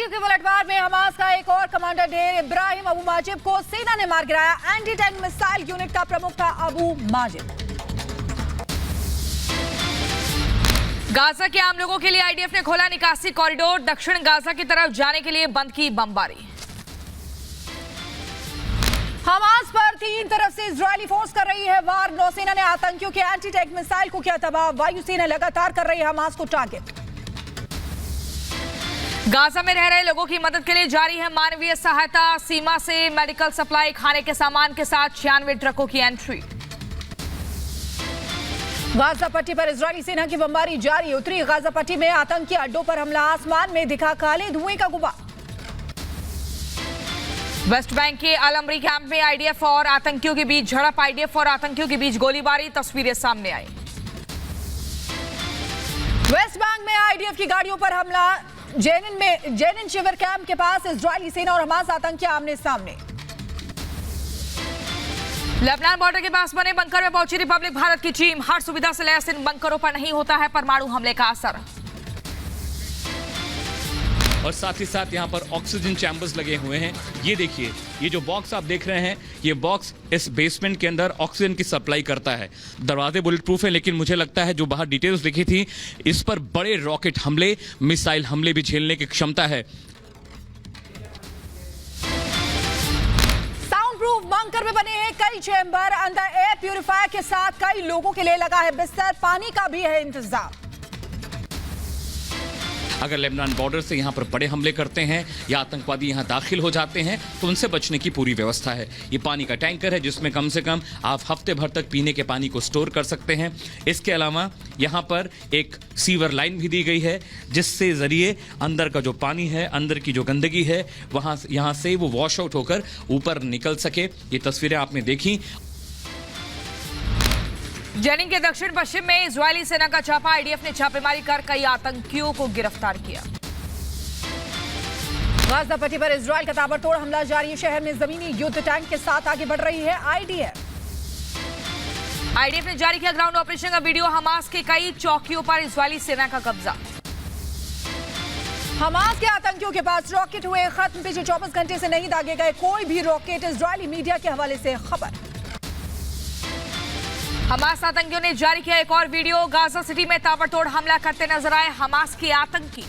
आतंकियों के पलटवार में हमास का एक और कमांडर ढेर इब्राहिम अबू माजिब को सेना ने मार गिराया। एंटी टैंक मिसाइल यूनिट का प्रमुख था अबू माजिब। गाजा के आम लोगों के लिए आईडीएफ ने खोला निकासी कॉरिडोर। दक्षिण गाजा की तरफ जाने के लिए बंद की बमबारी। हमास पर तीन तरफ से इजरायली फोर्स कर रही है वार। नौसेना ने आतंकियों के एंटी टैंक मिसाइल को किया तबाह। वायुसेना लगातार कर रही है हमास को टारगेट। गाजा में रह रहे लोगों की मदद के लिए जारी है मानवीय सहायता। सीमा से मेडिकल सप्लाई, खाने के सामान के साथ 96 ट्रकों की एंट्री। गाजा पट्टी पर इजरायली सेना की बमबारी जारी। उत्तरी गाजा पट्टी में आतंकी अड्डों पर हमला। आसमान में दिखा काले धुएं का गुबार। वेस्ट बैंक के अल अमरी कैंप में आईडीएफ और आतंकियों के बीच झड़प। आईडीएफ और आतंकियों के बीच गोलीबारी। तस्वीरें सामने आई। वेस्ट बैंक में आईडीएफ की गाड़ियों पर हमला। जेनिन शिविर कैंप के पास इजरायली सेना और हमास आतंकी आमने सामने। लेबनान बॉर्डर के पास बने बंकर में पहुंची रिपब्लिक भारत की टीम। हर सुविधा से लैस इन बंकरों पर नहीं होता है परमाणु हमले का असर। और साथ ही साथ यहाँ पर ऑक्सीजन चैम्बर्स लगे हुए हैं। ये देखिए, ये जो बॉक्स आप देख रहे हैं, ये बॉक्स इस बेसमेंट के अंदर ऑक्सीजन की सप्लाई करता है। दरवाजे बुलेट प्रूफ है, लेकिन मुझे लगता है जो बाहर डिटेल्स लिखी थी, इस पर बड़े रॉकेट हमले, मिसाइल हमले भी झेलने की क्षमता है। साउंड प्रूफ बंकर में बने हैं कई चैम्बर। अंदर एयर प्यूरिफायर के साथ कई लोगों के लिए लगा है बिस्तर। पानी का भी है इंतजाम। अगर लेबनान बॉर्डर से यहाँ पर बड़े हमले करते हैं या आतंकवादी यहाँ दाखिल हो जाते हैं तो उनसे बचने की पूरी व्यवस्था है। ये पानी का टैंकर है जिसमें कम से कम आप हफ्ते भर तक पीने के पानी को स्टोर कर सकते हैं। इसके अलावा यहाँ पर एक सीवर लाइन भी दी गई है जिससे जरिए अंदर का जो पानी है, अंदर की जो गंदगी है, यहाँ से वो वॉश आउट होकर ऊपर निकल सके। ये तस्वीरें आपने देखी। जेनिन के दक्षिण पश्चिम में इजरायली सेना का छापा। आईडीएफ ने छापेमारी कर कई आतंकियों को गिरफ्तार किया। गाजा पट्टी पर इजरायल का ताबड़तोड़ हमला जारी। शहर में जमीनी युद्ध टैंक के साथ आगे बढ़ रही है आईडीएफ। आईडीएफ ने जारी किया ग्राउंड ऑपरेशन का वीडियो। हमास के कई चौकियों पर इजरायली सेना का कब्जा। हमास के आतंकियों के पास रॉकेट हुए खत्म। पिछले 24 घंटे से नहीं दागे गए कोई भी रॉकेट। इजरायली मीडिया के हवाले से खबर। हमास आतंकियों ने जारी किया एक और वीडियो। गाजा सिटी में ताबड़तोड़ हमला करते नजर आए हमास के आतंकी।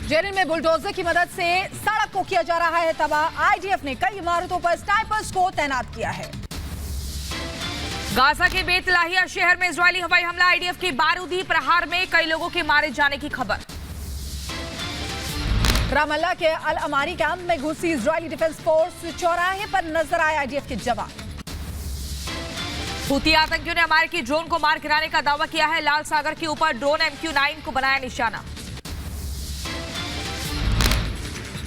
जेनिन में बुलडोजर की मदद से सड़क को किया जा रहा है तबाह। आईडीएफ ने कई इमारतों पर स्नाइपर्स को तैनात किया है। गाजा के बेत लाहिया शहर में इजरायली हवाई हमला। आईडीएफ के बारूदी प्रहार में कई लोगों के मारे जाने की खबर। रामल्ला के अल अमारी कैंप में घुसी इजरायली डिफेंस फोर्स। चौराहे पर नजर आए आईडीएफ के जवान। हुती आतंकियों ने अमेरिकी ड्रोन को मार गिराने का दावा किया है। लाल सागर के ऊपर ड्रोन MQ-9 को बनाया निशाना।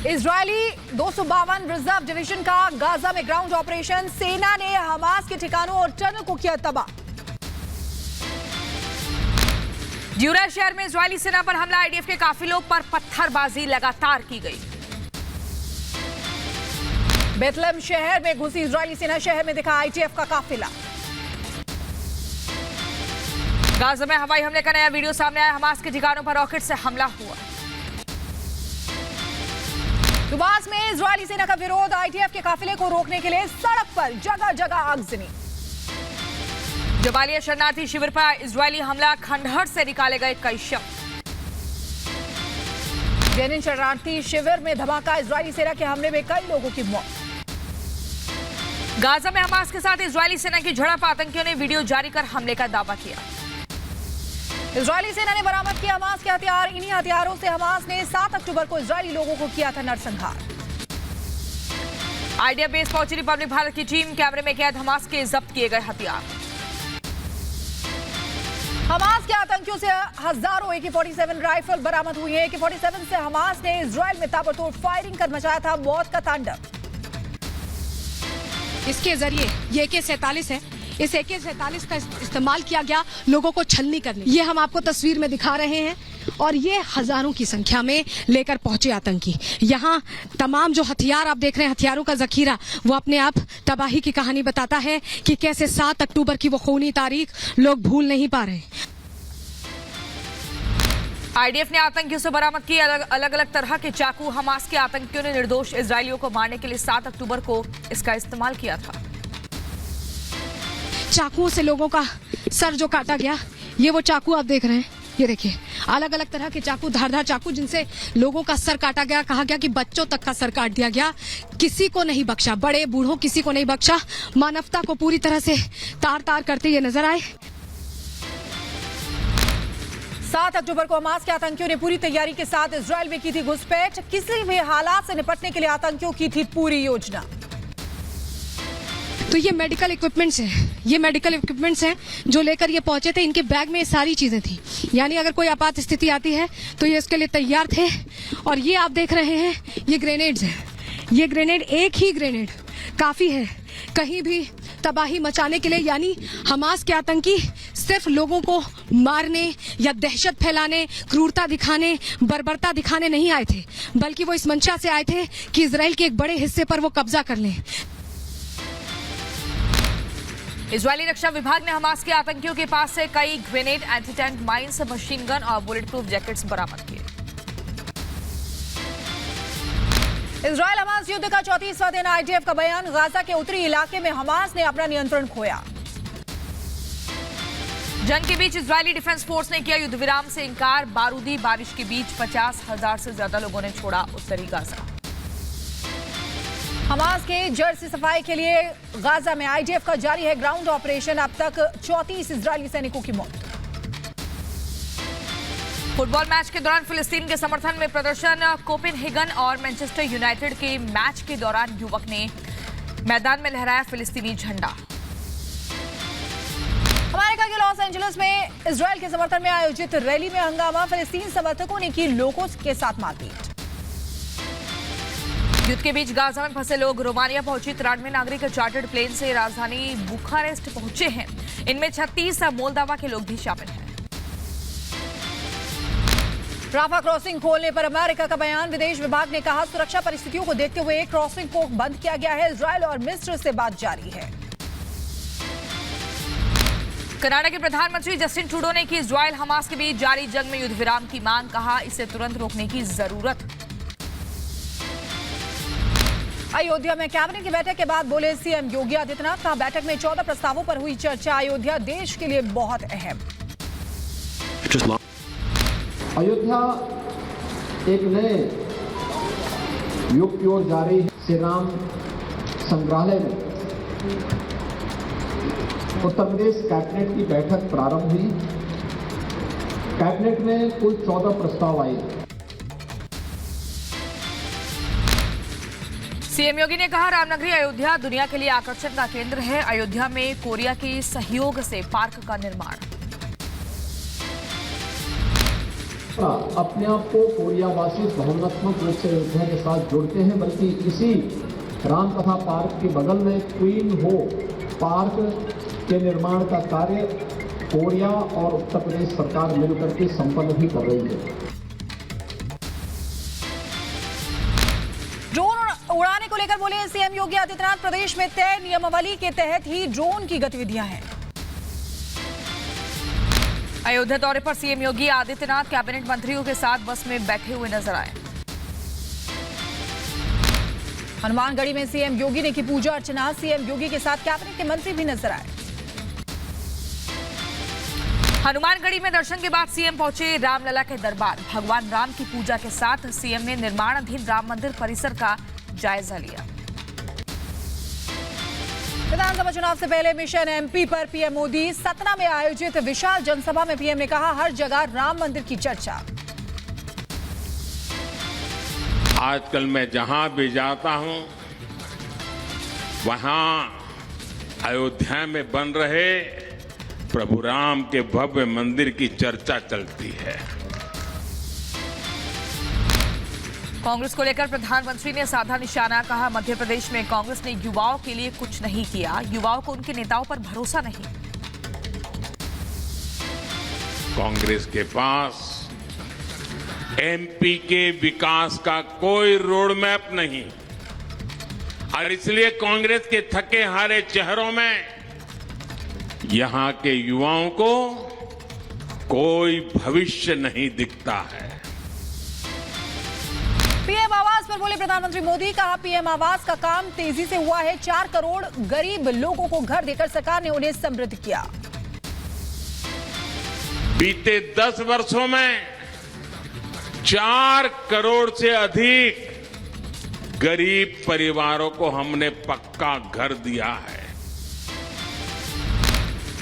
इजरायली 252 रिजर्व डिवीजन का गाजा में ग्राउंड ऑपरेशन। सेना ने हमास के ठिकानों और टनल को किया तबाह। ड्यूरा शहर में इजरायली सेना पर हमला। आईडीएफ के काफिलों पर पत्थरबाजी लगातार की गई। बेतलहम शहर में घुसी इजरायली सेना। शहर में दिखा आईटीएफ का काफिला। गाजा में हवाई हमले का नया वीडियो सामने आया। हमास के ठिकानों पर रॉकेट से हमला हुआ। दुबास में इजरायली सेना का विरोध। आईटीएफ के काफिले को रोकने के लिए सड़क पर जगह जगह आगजनी। जबालिया शरणार्थी शिविर पर इजरायली हमला। खंडहर से निकाले गए कई शव। जेनिन शरणार्थी शिविर में धमाका। इजरायली सेना के हमले में कई लोगों की मौत। गाजा में हमास के साथ इजरायली सेना की झड़प। आतंकियों ने वीडियो जारी कर हमले का दावा किया। इजरायली सेना ने बरामद किया हमास के हथियार। इन्हीं हथियारों से हमास ने 7 अक्टूबर को इजरायली लोगों को किया था नरसंहार। आईडीएफ बेस पहुंची रिपब्लिक भारत की टीम। कैमरे में कैद हमास के जब्त किए गए हथियार। हमास के आतंकियों से हजारों AK-47 राइफल बरामद हुई है। AK-47 से हमास ने इजरायल में ताबड़तोड़ फायरिंग कर मचाया था मौत का तांडव। इसके जरिए ये AK-47 है। इस AK-47 का इस्तेमाल किया गया लोगों को छलनी करने। ये हम आपको तस्वीर में दिखा रहे हैं और ये हजारों की संख्या में लेकर पहुंचे आतंकी। यहाँ तमाम जो हथियार आप देख रहे हैं, हथियारों का जखीरा, वो अपने आप तबाही की कहानी बताता है कि कैसे 7 अक्टूबर की वो खूनी तारीख लोग भूल नहीं पा रहे। आईडीएफ ने आतंकियों से बरामद किए अलग अलग तरह के चाकू। हमास के आतंकियों ने निर्दोष इजरायलियों को मारने के लिए 7 अक्टूबर को इसका इस्तेमाल किया था। चाकुओं से लोगों का सर जो काटा गया, ये वो चाकू आप देख रहे हैं। ये देखिए, अलग अलग तरह के चाकू, धारदार चाकू, जिनसे लोगों का सर काटा गया। कहा गया कि बच्चों तक का सर काट दिया गया। किसी को नहीं बख्शा, बड़े बूढ़ों किसी को नहीं बख्शा। मानवता को पूरी तरह से तार तार करते ये नजर आए। 7 अक्टूबर को हमास के आतंकियों ने पूरी तैयारी के साथ इजराइल में की थी घुसपैठ। किसी भी हालात से निपटने के लिए आतंकियों की थी पूरी योजना। तो ये मेडिकल इक्विपमेंट्स हैं, जो लेकर ये पहुंचे थे। इनके बैग में ये सारी चीजें थी, यानी अगर कोई आपात स्थिति आती है तो ये इसके लिए तैयार थे। और ये आप देख रहे हैं, ये ग्रेनेड्स हैं। ये ग्रेनेड, एक ही ग्रेनेड काफी है कहीं भी तबाही मचाने के लिए। यानी हमास के आतंकी सिर्फ लोगों को मारने या दहशत फैलाने, क्रूरता दिखाने, बर्बरता दिखाने नहीं आए थे, बल्कि वो इस मंशा से आए थे कि इजराइल के एक बड़े हिस्से पर वो कब्जा कर लें। इजरायली रक्षा विभाग ने हमास के आतंकियों के पास से कई grenade, anti tank mines, machine gun और बुलेट प्रूफ जैकेट्स बरामद किए। इजराइल हमास युद्ध का 34वां दिन। आईडीएफ का बयान, गाजा के उत्तरी इलाके में हमास ने अपना नियंत्रण खोया। जंग के बीच इजरायली डिफेंस फोर्स ने किया युद्ध विराम से इनकार। बारूदी बारिश के बीच 50,000 से ज्यादा लोगों ने छोड़ा उत्तरी गाजा। हमास के जड़ से सफाई के लिए गाजा में आईडीएफ का जारी है ग्राउंड ऑपरेशन। अब तक 34 इजरायली सैनिकों की मौत। फुटबॉल मैच के दौरान फिलिस्तीन के समर्थन में प्रदर्शन। कोपेनहेगन और मैनचेस्टर यूनाइटेड के मैच के दौरान युवक ने मैदान में लहराया फिलिस्तीनी झंडा। अमेरिका के लॉस एंजलिस में इजराइल के समर्थन में आयोजित रैली में हंगामा। फिलिस्तीन समर्थकों ने की लोगों के साथ मारपीट। युद्ध के बीच गाजा में फंसे लोग रोमानिया पहुंचे। 93 नागरिक चार्टर्ड प्लेन से राजधानी बुखारेस्ट पहुंचे हैं। इनमें 36 मोल्दोवा के लोग भी शामिल हैं। राफा क्रॉसिंग खोलने पर अमेरिका का बयान। विदेश विभाग ने कहा, सुरक्षा परिस्थितियों को देखते हुए क्रॉसिंग को बंद किया गया है। इजराइल और मिस्र से बात जारी है। कनाडा के प्रधानमंत्री जस्टिन ट्रूडो ने की इजराइल हमास के बीच जारी जंग में युद्ध विराम की मांग। कहा, इसे तुरंत रोकने की जरूरत। अयोध्या में कैबिनेट की बैठक के बाद बोले सीएम योगी आदित्यनाथ। कहा, बैठक में 14 प्रस्तावों पर हुई चर्चा। अयोध्या देश के लिए बहुत अहम। अयोध्या एक नए युग की ओर जा रही है। श्री राम संग्रहालय में उत्तर प्रदेश कैबिनेट की बैठक प्रारंभ हुई। कैबिनेट में कुल 14 प्रस्ताव आए। सीएम योगी ने कहा, रामनगरी अयोध्या दुनिया के लिए आकर्षण का केंद्र है। अयोध्या में कोरिया के सहयोग से पार्क का निर्माण। अपने आप को कोरियावासी भावनात्मक रूप से अयोध्या के साथ जोड़ते हैं, बल्कि इसी रामकथा पार्क के बगल में क्वीन हो पार्क के निर्माण का कार्य कोरिया और उत्तर प्रदेश सरकार मिलकर के संपन्न भी कर रही है। ड्रोन उड़ाने को लेकर बोले सीएम योगी आदित्यनाथ। प्रदेश में तय नियमावली के तहत ही ड्रोन की गतिविधियां हैं। अयोध्या दौरे पर सीएम योगी आदित्यनाथ कैबिनेट मंत्रियों के साथ बस में बैठे हुए नजर आए। हनुमानगढ़ी में सीएम योगी ने की पूजा अर्चना। सीएम योगी के साथ कैबिनेट के मंत्री भी नजर आए। हनुमानगढ़ी में दर्शन के बाद सीएम पहुंचे रामलला के दरबार। भगवान राम की पूजा के साथ सीएम ने निर्माणाधीन राम मंदिर परिसर का जायजा लिया। विधानसभा चुनाव से पहले मिशन एमपी पर पीएम मोदी। सतना में आयोजित विशाल जनसभा में पीएम ने कहा, हर जगह राम मंदिर की चर्चा। आजकल मैं जहां भी जाता हूं, वहां अयोध्या में बन रहे प्रभु राम के भव्य मंदिर की चर्चा चलती है। कांग्रेस को लेकर प्रधानमंत्री ने साधा निशाना। कहा, मध्य प्रदेश में कांग्रेस ने युवाओं के लिए कुछ नहीं किया। युवाओं को उनके नेताओं पर भरोसा नहीं। कांग्रेस के पास एमपी के विकास का कोई रोड मैप नहीं, और इसलिए कांग्रेस के थके हारे चेहरों में यहां के युवाओं को कोई भविष्य नहीं दिखता है। पीएम आवास पर बोले प्रधानमंत्री मोदी, कहा पीएम आवास का काम तेजी से हुआ है। 4 करोड़ गरीब लोगों को घर देकर सरकार ने उन्हें समृद्ध किया। बीते 10 वर्षों में 4 करोड़ से अधिक गरीब परिवारों को हमने पक्का घर दिया है।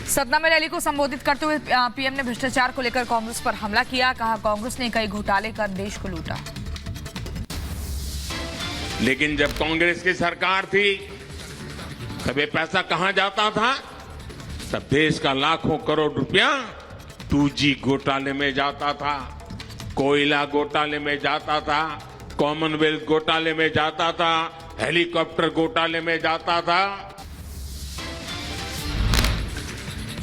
सतना में रैली को संबोधित करते हुए पीएम ने भ्रष्टाचार को लेकर कांग्रेस पर हमला किया। कहा कांग्रेस ने कई घोटाले कर देश को लूटा। लेकिन जब कांग्रेस की सरकार थी तब ये पैसा कहां जाता था? तब देश का लाखों करोड़ रुपया 2G घोटाले में जाता था, कोयला घोटाले में जाता था, कॉमनवेल्थ घोटाले में जाता था, हेलीकॉप्टर घोटाले में जाता था।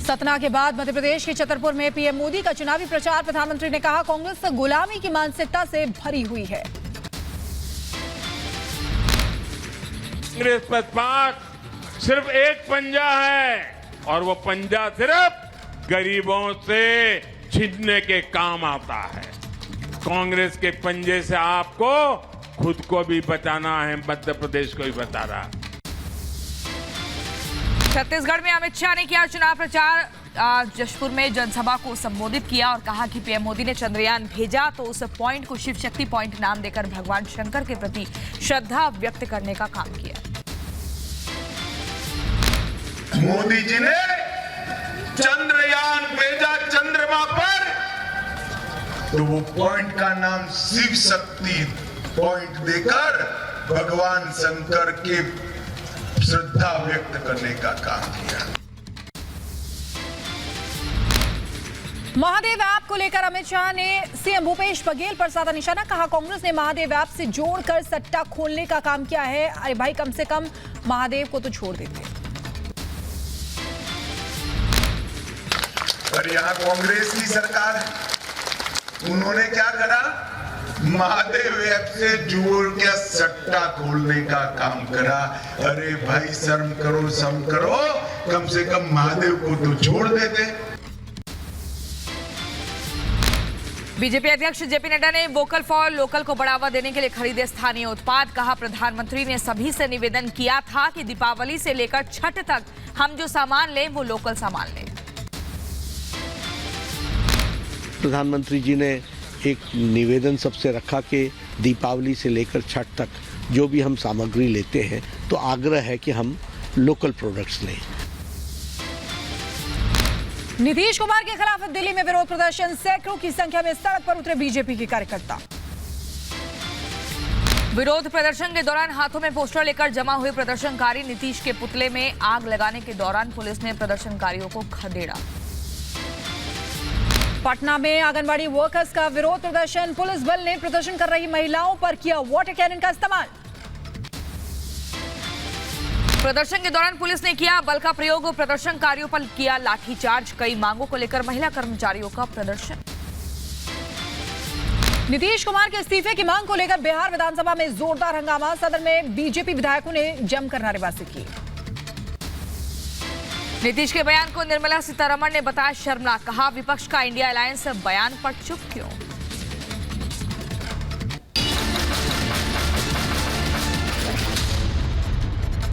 सतना के बाद मध्य प्रदेश के छतरपुर में पीएम मोदी का चुनावी प्रचार। प्रधानमंत्री ने कहा कांग्रेस गुलामी की मानसिकता से भरी हुई है। कांग्रेस के पास सिर्फ एक पंजा है और वो पंजा सिर्फ गरीबों से छीनने के काम आता है। कांग्रेस के पंजे से आपको खुद को भी बचाना है, मध्य प्रदेश को भी बचाना है। छत्तीसगढ़ में अमित शाह ने किया चुनाव प्रचार। जशपुर में जनसभा को संबोधित किया और कहा कि पीएम मोदी ने चंद्रयान भेजा तो उस पॉइंट को शिव शक्ति पॉइंट नाम देकर भगवान शंकर के प्रति श्रद्धा व्यक्त करने का काम किया। मोदी जी ने चंद्रयान भेजा चंद्रमा पर, तो वो पॉइंट का नाम शिव शक्ति पॉइंट देकर भगवान शंकर के श्रद्धा व्यक्त करने का काम किया। महादेव ऐप को लेकर अमित शाह ने सीएम भूपेश बघेल पर साधा निशाना। कहा कांग्रेस ने महादेव ऐप से जोड़कर सट्टा खोलने का काम किया है। अरे भाई, कम से कम महादेव को तो छोड़ देते। और यहाँ कांग्रेस की सरकार है, उन्होंने क्या करा? महादेव ऐप से जोड़ के सट्टा खोलने का काम करा। अरे भाई, शर्म करो, शर्म करो, कम से कम महादेव को तो छोड़ देते। बीजेपी अध्यक्ष जेपी नड्डा ने वोकल फॉर लोकल को बढ़ावा देने के लिए खरीदे स्थानीय उत्पाद। कहा प्रधानमंत्री ने सभी से निवेदन किया था कि दीपावली से लेकर छठ तक हम जो सामान लें वो लोकल सामान लें। प्रधानमंत्री जी ने एक निवेदन सबसे रखा कि दीपावली से लेकर छठ तक जो भी हम सामग्री लेते हैं तो आग्रह है कि हम लोकल प्रोडक्ट्स लें। नीतीश कुमार के खिलाफ दिल्ली में विरोध प्रदर्शन। सैकड़ों की संख्या में सड़क पर उतरे बीजेपी के कार्यकर्ता। विरोध प्रदर्शन के दौरान हाथों में पोस्टर लेकर जमा हुए प्रदर्शनकारी। नीतीश के पुतले में आग लगाने के दौरान पुलिस ने प्रदर्शनकारियों को खदेड़ा। पटना में आंगनबाड़ी वर्कर्स का विरोध प्रदर्शन। पुलिस बल ने प्रदर्शन कर रही महिलाओं पर किया वाटर कैनन का इस्तेमाल। प्रदर्शन के दौरान पुलिस ने किया बल का प्रयोग। प्रदर्शनकारियों पर किया लाठीचार्ज। कई मांगों को लेकर महिला कर्मचारियों का प्रदर्शन। नीतीश कुमार के इस्तीफे की मांग को लेकर बिहार विधानसभा में जोरदार हंगामा। सदन में बीजेपी विधायकों ने जमकर नारेबाजी की। नीतीश के बयान को निर्मला सीतारमण ने बताया शर्मनाक। कहा विपक्ष का इंडिया अलायंस बयान पर चुप क्यों।